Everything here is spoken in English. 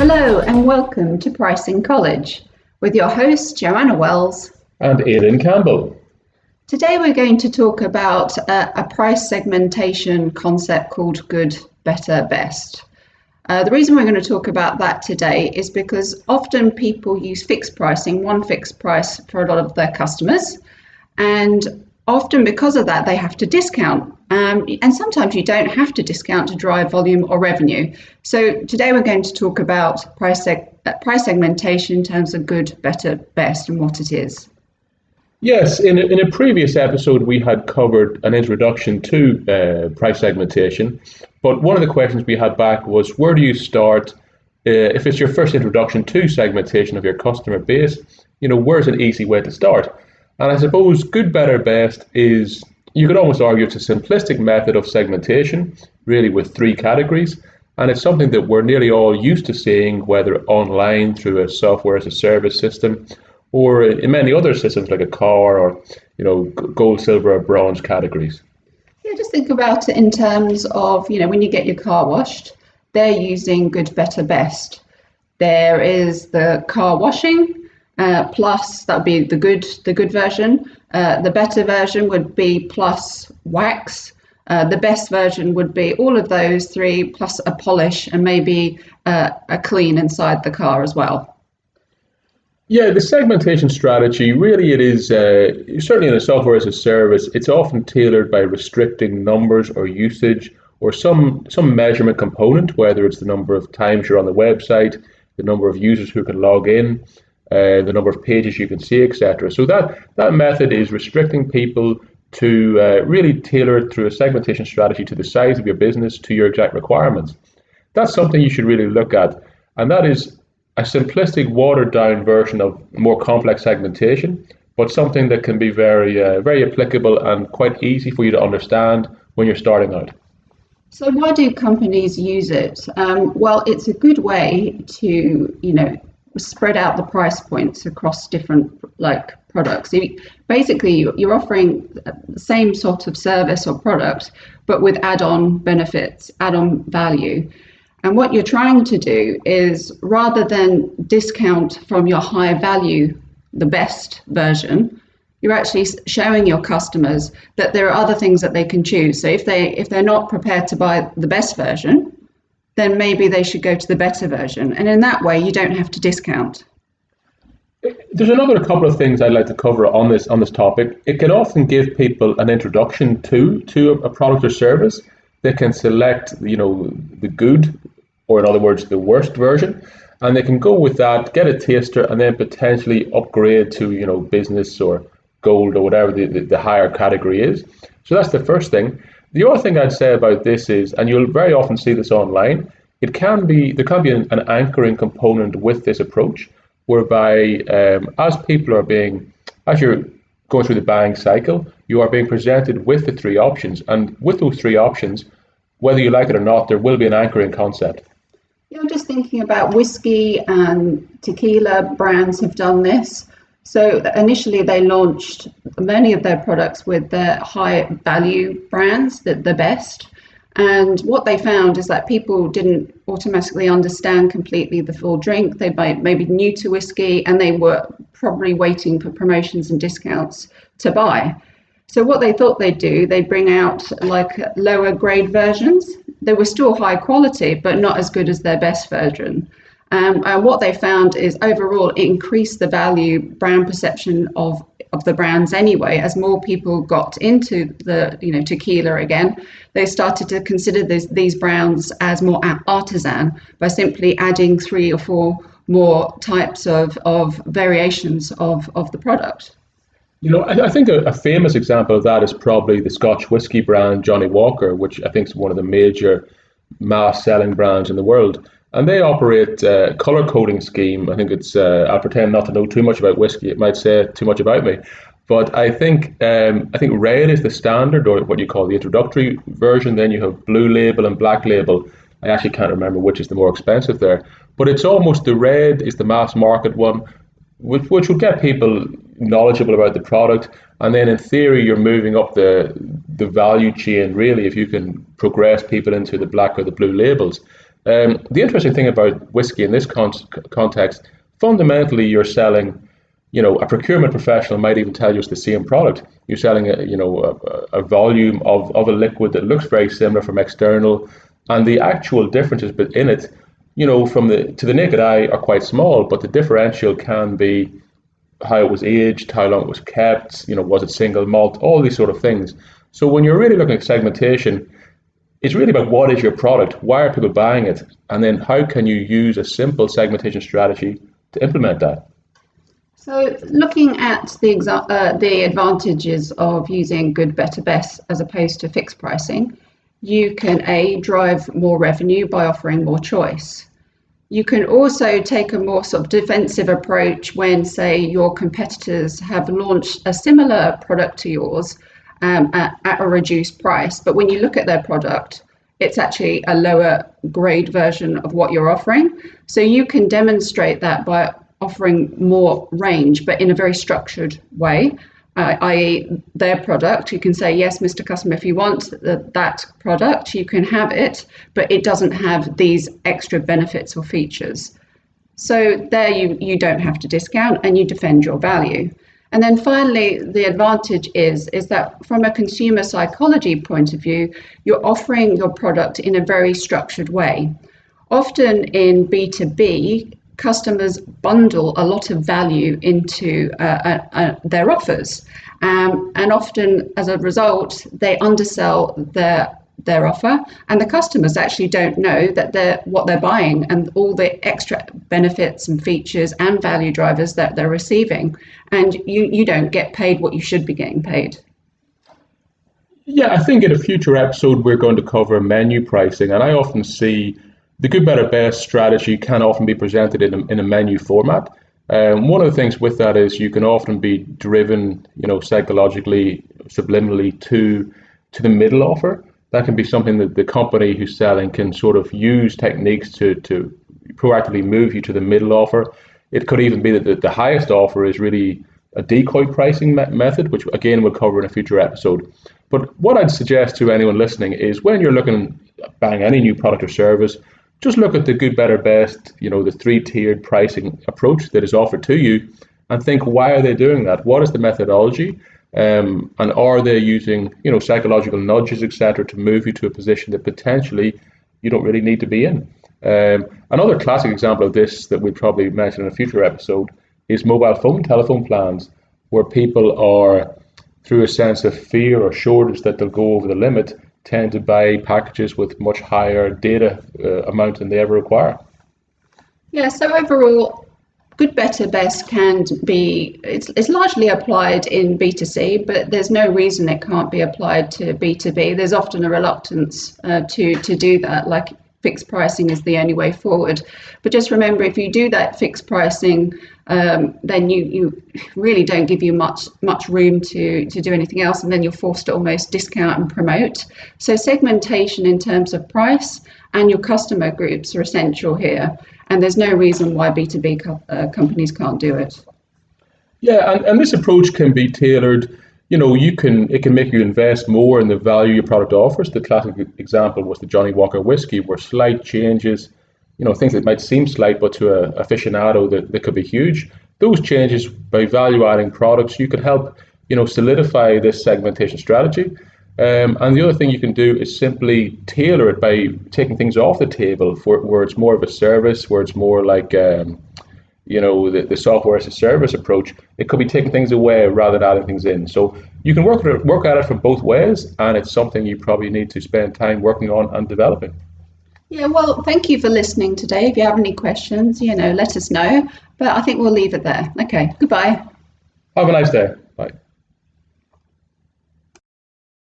Hello and welcome to Pricing College with your hosts Joanna Wells and Aidan Campbell. Today we're going to talk about a price segmentation concept called good, better, best. The reason we're going to talk about that today is because often people use fixed pricing, one fixed price for a lot of their customers, and often because of that they have to discount. And sometimes you don't have to discount to drive volume or revenue. So today we're going to talk about price segmentation in terms of good, better, best and what it is. Yes, in a previous episode we had covered an introduction to price segmentation, but one of the questions we had back was, where do you start if it's your first introduction to segmentation of your customer base? Where's an easy way to start? And I suppose good, better, best is, you could almost argue it's a simplistic method of segmentation, really with three categories. And it's something that we're nearly all used to seeing, whether online through a software as a service system, or in many other systems like a car or, gold, silver or bronze categories. Yeah, just think about it in terms of, when you get your car washed, they're using good, better, best. There is the car washing, plus that would be the good version. The better version would be plus wax. The best version would be all of those three plus a polish and maybe a clean inside the car as well. Yeah, the segmentation strategy, really it is, certainly in a software as a service, it's often tailored by restricting numbers or usage or some measurement component, whether it's the number of times you're on the website, the number of users who can log in, the number of pages you can see, etc. So that method is restricting people to really tailor it through a segmentation strategy to the size of your business, to your exact requirements. That's something you should really look at, and that is a simplistic, watered-down version of more complex segmentation, but something that can be very, very applicable and quite easy for you to understand when you're starting out. So why do companies use it? Well, it's a good way to, spread out the price points across different products. Basically, you're offering the same sort of service or product, but with add-on benefits, add-on value. And what you're trying to do is, rather than discount from your high value, the best version, you're actually showing your customers that there are other things that they can choose. So if they're not prepared to buy the best version, then maybe they should go to the better version. And in that way, you don't have to discount. There's another couple of things I'd like to cover on this topic. It can often give people an introduction to a product or service. They can select, the good, or in other words, the worst version, and they can go with that, get a taster, and then potentially upgrade to, business or gold or whatever the higher category is. So that's the first thing. The other thing I'd say about this is, and you'll very often see this online, there can be an anchoring component with this approach, whereby as you're going through the buying cycle, you are being presented with the three options, and with those three options, whether you like it or not, there will be an anchoring concept. Yeah, I'm just thinking about whiskey and tequila brands have done this. So initially they launched many of their products with their high value brands, the best. And what they found is that people didn't automatically understand completely the full drink. They may be new to whiskey and they were probably waiting for promotions and discounts to buy. So what they thought they'd do, they'd bring out lower grade versions. They were still high quality, but not as good as their best version. And what they found is overall it increased the value brand perception of the brands anyway. As more people got into the tequila again, they started to consider these brands as more artisan by simply adding 3 or 4 more types of variations of the product. I think a famous example of that is probably the Scotch whiskey brand Johnie Walker, which I think is one of the major mass selling brands in the world. And they operate a color coding scheme. I think I'll pretend not to know too much about whiskey. It might say too much about me. But I think red is the standard, or what you call the introductory version. Then you have blue label and black label. I actually can't remember which is the more expensive there. But it's almost the red is the mass market one, which will get people knowledgeable about the product. And then in theory, you're moving up the value chain, really, if you can progress people into the black or the blue labels. The interesting thing about whiskey in this context, fundamentally, you're selling. A procurement professional might even tell you it's the same product. You're selling a volume of a liquid that looks very similar from external, and the actual differences in it, to the naked eye are quite small, but the differential can be how it was aged, how long it was kept, was it single malt, all these sort of things. So when you're really looking at segmentation, it's really about what is your product, why are people buying it, and then how can you use a simple segmentation strategy to implement that. So looking at the advantages of using good, better, best as opposed to fixed pricing, you can drive more revenue by offering more choice. You can also take a more sort of defensive approach when, say, your competitors have launched a similar product to yours at a reduced price. But when you look at their product, it's actually a lower grade version of what you're offering. So you can demonstrate that by offering more range, but in a very structured way, i.e. their product. You can say, yes, Mr. Customer, if you want that product, you can have it, but it doesn't have these extra benefits or features. So there you don't have to discount and you defend your value. And then finally, the advantage is that from a consumer psychology point of view, you're offering your product in a very structured way. Often in B2B, customers bundle a lot of value into their offers. And often, as a result, they undersell their offer, and the customers actually don't know that what they're buying and all the extra benefits and features and value drivers that they're receiving. And you don't get paid what you should be getting paid. Yeah, I think in a future episode, we're going to cover menu pricing, and I often see the good, better, best strategy can often be presented in a menu format. One of the things with that is you can often be driven, psychologically, subliminally to the middle offer. That can be something that the company who's selling can sort of use techniques to proactively move you to the middle offer. It could even be that the highest offer is really a decoy pricing method, which again we'll cover in a future episode. But what I'd suggest to anyone listening is when you're looking at buying any new product or service, just look at the good, better, best, the three-tiered pricing approach that is offered to you and think, why are they doing that? What is the methodology? And are they using, psychological nudges, etc., to move you to a position that potentially you don't really need to be in? Another classic example of this that we'll probably mention in a future episode is mobile phone telephone plans, where people are, through a sense of fear or shortage that they'll go over the limit, tend to buy packages with much higher data amount than they ever require. Yeah, so overall, good, better, best can be, it's largely applied in B2C, but there's no reason it can't be applied to B2B. There's often a reluctance to do that, like fixed pricing is the only way forward. But just remember, if you do that fixed pricing, then you really don't give you much room to do anything else, and then you're forced to almost discount and promote. So segmentation in terms of price and your customer groups are essential here, and there's no reason why B2B companies can't do it. Yeah, and this approach can be tailored. It can make you invest more in the value your product offers. The classic example was the Johnie Walker whiskey, where slight changes, things that might seem slight, but to an aficionado that could be huge. Those changes, by value adding products, you could help, solidify this segmentation strategy. And the other thing you can do is simply tailor it by taking things off the table where it's more of a service, where it's more like the software as a service approach. It could be taking things away rather than adding things in. So you can work at it from both ways, and it's something you probably need to spend time working on and developing. Yeah, well, thank you for listening today. If you have any questions, let us know. But I think we'll leave it there. Okay, goodbye. Have a nice day.